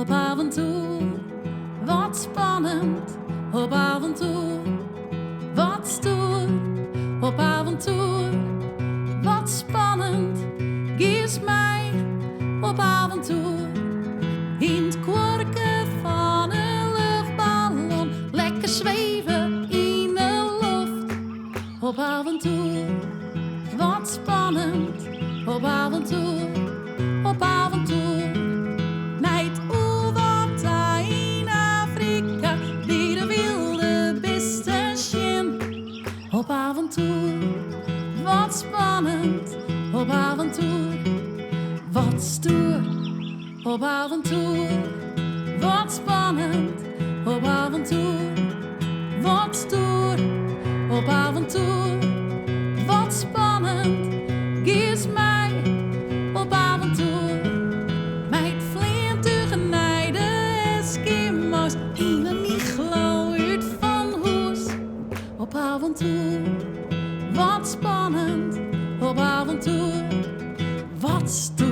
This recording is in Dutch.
op avontuur. Wat spannend, op avontuur. Wat stoer, op avontuur. Wat spannend, kies mij op avontuur. In het korken van een luchtballon, lekker zweven in de lucht. Op avontuur, wat spannend, op avontuur, op avontuur. Meid, wat daar in Afrika, die de wilde beesten zien. Op avontuur, wat spannend, op avontuur, wat stoer. Op avontuur, wat spannend, op avontuur, wat stoer. Op avontuur, wat spannend, kies mij op avontuur. Meid vliegen naar de Eskimo's, in een iglo uit van hoes. Op avontuur, wat spannend, op avontuur, wat stoer.